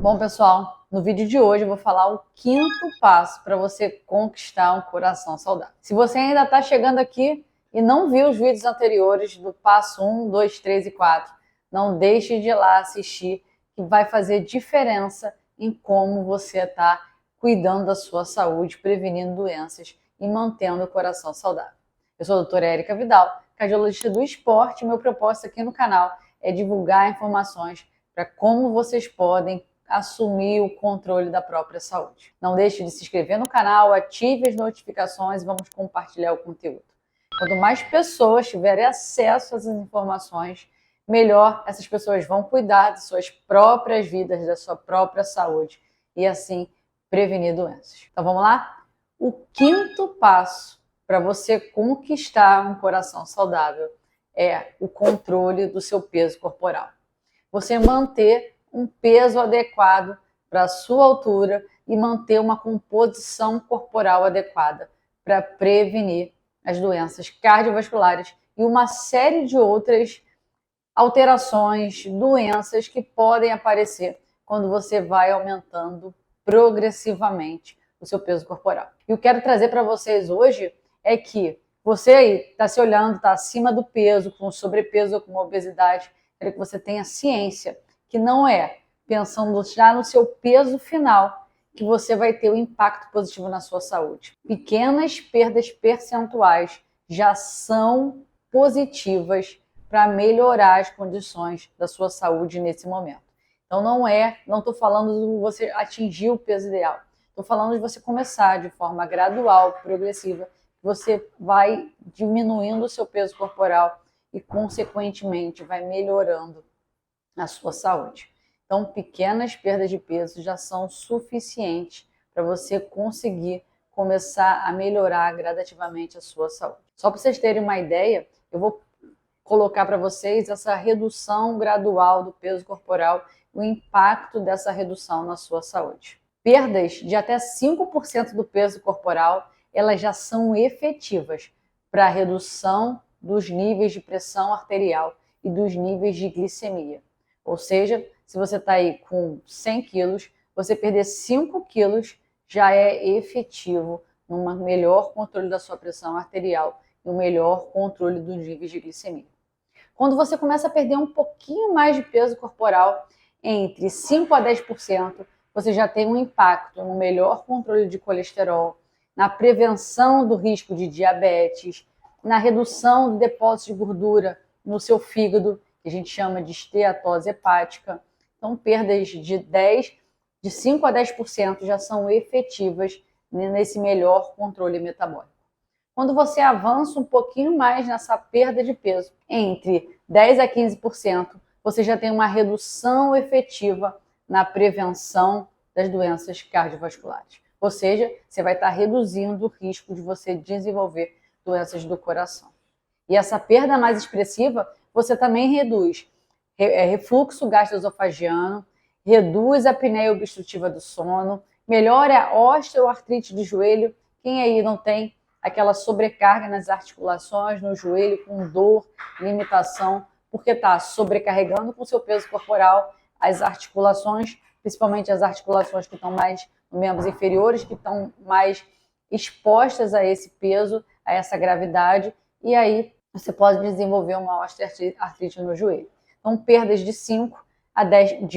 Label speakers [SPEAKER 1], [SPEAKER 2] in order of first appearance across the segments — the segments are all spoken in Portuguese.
[SPEAKER 1] Bom, pessoal, no vídeo de hoje eu vou falar o quinto passo para você conquistar um coração saudável. Se você ainda está chegando aqui e não viu os vídeos anteriores do passo 1, 2, 3 e 4, não deixe de ir lá assistir, que vai fazer diferença em como você está cuidando da sua saúde, prevenindo doenças e mantendo o coração saudável. Eu sou a doutora Érica Vidal, cardiologista do esporte, e meu propósito aqui no canal é divulgar informações para como vocês podem assumir o controle da própria saúde. Não deixe de se inscrever no canal, ative as notificações e vamos compartilhar o conteúdo. Quanto mais pessoas tiverem acesso a essas informações, melhor essas pessoas vão cuidar de suas próprias vidas, da sua própria saúde e assim prevenir doenças. Então vamos lá? O quinto passo para você conquistar um coração saudável é o controle do seu peso corporal. Você manter um peso adequado para a sua altura e manter uma composição corporal adequada para prevenir as doenças cardiovasculares e uma série de outras alterações, doenças que podem aparecer quando você vai aumentando progressivamente o seu peso corporal. E eu quero trazer para vocês hoje é que você aí está se olhando, está acima do peso, com sobrepeso ou com obesidade, quero que você tenha ciência que não é pensando já no seu peso final que você vai ter um impacto positivo na sua saúde. Pequenas perdas percentuais já são positivas para melhorar as condições da sua saúde nesse momento. Então não estou falando de você atingir o peso ideal. Estou falando de você começar de forma gradual, progressiva. Você vai diminuindo o seu peso corporal e, consequentemente, vai melhorando a sua saúde. Então, pequenas perdas de peso já são suficientes para você conseguir começar a melhorar gradativamente a sua saúde. Só para vocês terem uma ideia, eu vou colocar para vocês essa redução gradual do peso corporal, o impacto dessa redução na sua saúde. Perdas de até 5% do peso corporal, elas já são efetivas para a redução dos níveis de pressão arterial e dos níveis de glicemia. Ou seja, se você está aí com 100 quilos, você perder 5 quilos já é efetivo num melhor controle da sua pressão arterial e um melhor controle dos níveis de glicemia. Quando você começa a perder um pouquinho mais de peso corporal, entre 5 a 10%, você já tem um impacto no melhor controle de colesterol, na prevenção do risco de diabetes, na redução do depósito de gordura no seu fígado, que a gente chama de esteatose hepática. Então, perdas de 5 a 10% já são efetivas nesse melhor controle metabólico. Quando você avança um pouquinho mais nessa perda de peso, entre 10 a 15%, você já tem uma redução efetiva na prevenção das doenças cardiovasculares. Ou seja, você vai estar reduzindo o risco de você desenvolver doenças do coração. E essa perda mais expressiva, você também reduz refluxo gastroesofágico, reduz a apneia obstrutiva do sono, melhora a osteoartrite do joelho. Quem aí não tem aquela sobrecarga nas articulações, no joelho, com dor, limitação, porque está sobrecarregando com o seu peso corporal as articulações, principalmente as articulações que estão mais nos membros inferiores, que estão mais expostas a esse peso, a essa gravidade, e aí você pode desenvolver uma osteoartrite no joelho. Então, perdas de 5 a 10,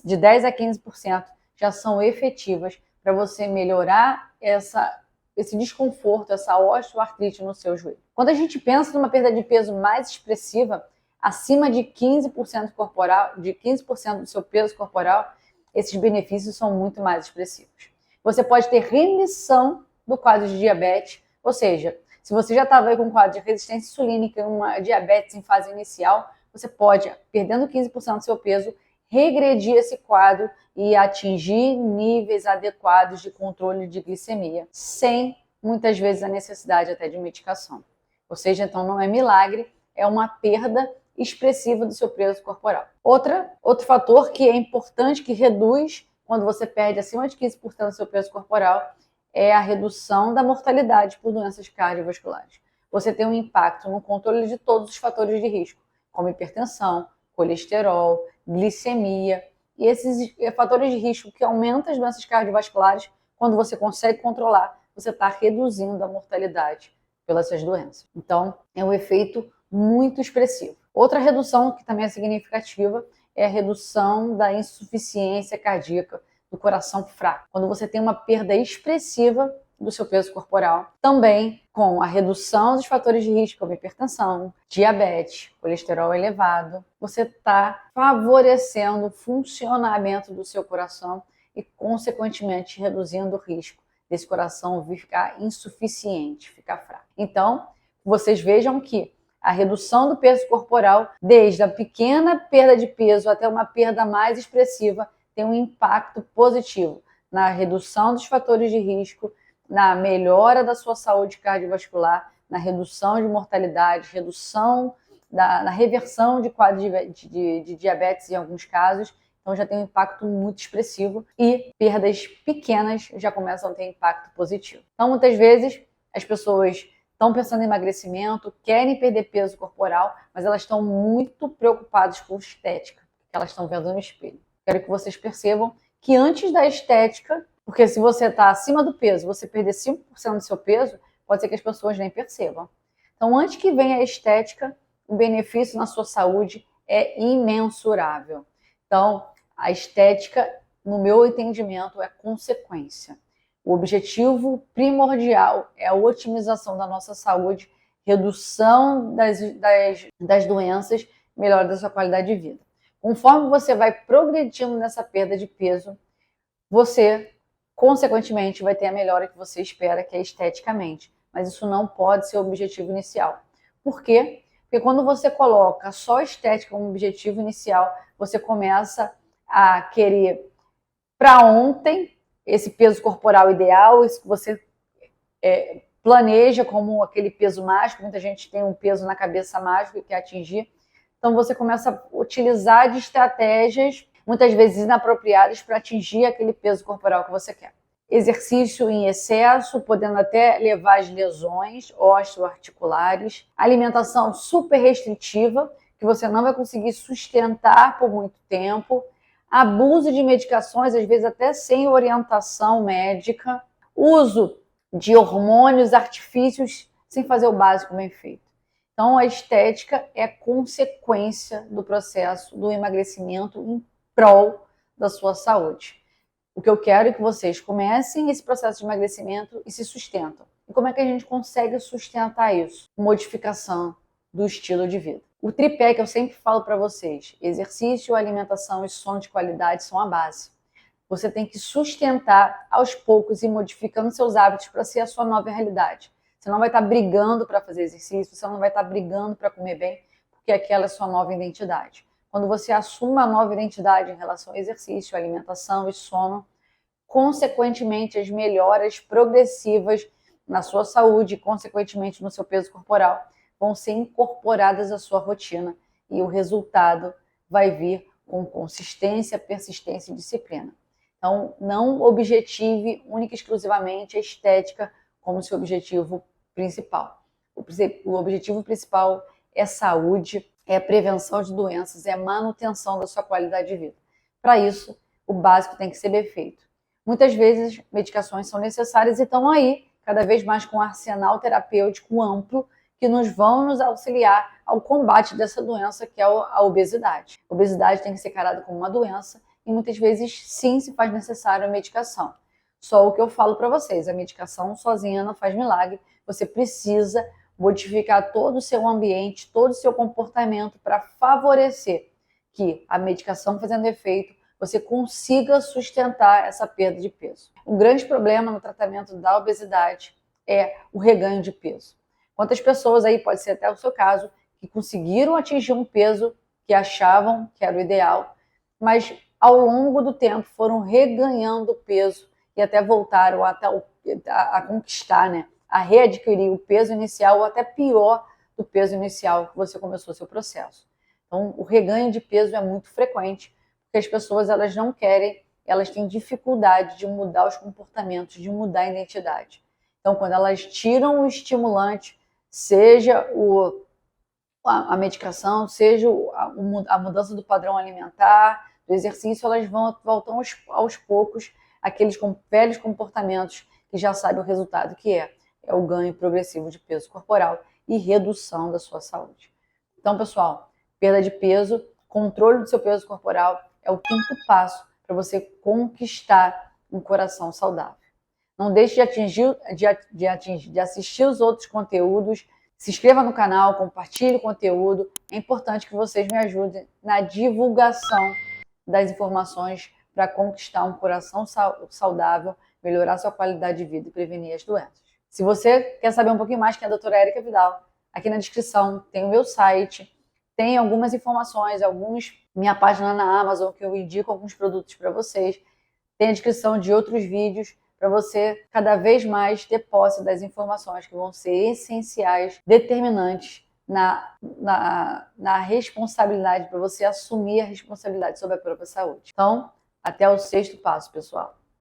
[SPEAKER 1] de 10 a 15% já são efetivas para você melhorar esse desconforto, essa osteoartrite no seu joelho. Quando a gente pensa numa perda de peso mais expressiva, acima de 15% corporal, de 15% do seu peso corporal, esses benefícios são muito mais expressivos. Você pode ter remissão do quadro de diabetes, ou seja, se você já estava com um quadro de resistência insulínica, uma diabetes em fase inicial, você pode, perdendo 15% do seu peso, regredir esse quadro e atingir níveis adequados de controle de glicemia, sem muitas vezes a necessidade até de medicação. Ou seja, então não é milagre, é uma perda expressiva do seu peso corporal. Outro fator que é importante, que reduz quando você perde acima de 15% do seu peso corporal, é a redução da mortalidade por doenças cardiovasculares. Você tem um impacto no controle de todos os fatores de risco, como hipertensão, colesterol, glicemia, E esses fatores de risco que aumentam as doenças cardiovasculares, quando você consegue controlar, você está reduzindo a mortalidade pelas essas doenças. Então, é um efeito muito expressivo. Outra redução que também é significativa é a redução da insuficiência cardíaca do coração fraco. Quando você tem uma perda expressiva do seu peso corporal, também com a redução dos fatores de risco como hipertensão, diabetes, colesterol elevado, você está favorecendo o funcionamento do seu coração e, consequentemente, reduzindo o risco desse coração vir ficar insuficiente, ficar fraco. Então, vocês vejam que a redução do peso corporal, desde a pequena perda de peso até uma perda mais expressiva, tem um impacto positivo na redução dos fatores de risco, na melhora da sua saúde cardiovascular, na redução de mortalidade, na reversão de quadros de diabetes em alguns casos. Então já tem um impacto muito expressivo e perdas pequenas já começam a ter impacto positivo. Então muitas vezes as pessoas estão pensando em emagrecimento, querem perder peso corporal, mas elas estão muito preocupadas com estética, que elas estão vendo no espelho. Quero que vocês percebam que antes da estética, porque se você está acima do peso, você perder 5% do seu peso, pode ser que as pessoas nem percebam. Então, antes que venha a estética, o benefício na sua saúde é imensurável. Então, a estética, no meu entendimento, é consequência. O objetivo primordial é a otimização da nossa saúde, redução das doenças, melhora da sua qualidade de vida. Conforme você vai progredindo nessa perda de peso, você, consequentemente, vai ter a melhora que você espera, que é esteticamente. Mas isso não pode ser o objetivo inicial. Por quê? Porque quando você coloca só a estética como objetivo inicial, você começa a querer para ontem esse peso corporal ideal, isso que você planeja como aquele peso mágico. Muita gente tem um peso na cabeça mágico e quer atingir. Então você começa a utilizar de estratégias, muitas vezes inapropriadas, para atingir aquele peso corporal que você quer. Exercício em excesso, podendo até levar às lesões osteoarticulares. Alimentação super restritiva, que você não vai conseguir sustentar por muito tempo. Abuso de medicações, às vezes até sem orientação médica. Uso de hormônios, artifícios, sem fazer o básico bem feito. Então, a estética é consequência do processo do emagrecimento em prol da sua saúde. O que eu quero é que vocês comecem esse processo de emagrecimento e se sustentam. E como é que a gente consegue sustentar isso? Modificação do estilo de vida. O tripé que eu sempre falo para vocês, exercício, alimentação e sono de qualidade são a base. Você tem que sustentar aos poucos e modificando seus hábitos para ser a sua nova realidade. Você não vai estar brigando para fazer exercício, você não vai estar brigando para comer bem, porque aquela é a sua nova identidade. Quando você assume uma nova identidade em relação ao exercício, alimentação e sono, consequentemente as melhoras progressivas na sua saúde e consequentemente no seu peso corporal vão ser incorporadas à sua rotina e o resultado vai vir com consistência, persistência e disciplina. Então, não objetive única e exclusivamente a estética como seu objetivo principal. O objetivo principal é saúde, é prevenção de doenças, é manutenção da sua qualidade de vida. Para isso, o básico tem que ser bem feito. Muitas vezes, medicações são necessárias e estão aí, cada vez mais com um arsenal terapêutico amplo, que vão nos auxiliar ao combate dessa doença que é a obesidade. A obesidade tem que ser encarada como uma doença e muitas vezes, sim, se faz necessário a medicação. Só o que eu falo para vocês, a medicação sozinha não faz milagre, você precisa modificar todo o seu ambiente, todo o seu comportamento para favorecer que a medicação fazendo efeito, você consiga sustentar essa perda de peso. Um grande problema no tratamento da obesidade é o reganho de peso. Quantas pessoas aí, pode ser até o seu caso, que conseguiram atingir um peso que achavam que era o ideal, mas ao longo do tempo foram reganhando peso e até voltaram a conquistar, né? A readquirir o peso inicial ou até pior do peso inicial que você começou seu processo. Então, o reganho de peso é muito frequente, porque as pessoas elas não querem, elas têm dificuldade de mudar os comportamentos, de mudar a identidade. Então, quando elas tiram o estimulante, seja a medicação, seja a mudança do padrão alimentar, do exercício, elas voltam aos poucos aqueles velhos comportamentos que já sabem o resultado que é o ganho progressivo de peso corporal e redução da sua saúde. Então, pessoal, perda de peso, controle do seu peso corporal é o quinto passo para você conquistar um coração saudável. Não deixe de assistir os outros conteúdos, se inscreva no canal, compartilhe o conteúdo. É importante que vocês me ajudem na divulgação das informações para conquistar um coração saudável, melhorar sua qualidade de vida e prevenir as doenças. Se você quer saber um pouquinho mais quem é a doutora Érica Vidal, aqui na descrição tem o meu site, tem algumas informações, minha página na Amazon que eu indico alguns produtos para vocês, tem a descrição de outros vídeos para você cada vez mais ter posse das informações que vão ser essenciais, determinantes na responsabilidade, para você assumir a responsabilidade sobre a própria saúde. Então, até o sexto passo, pessoal.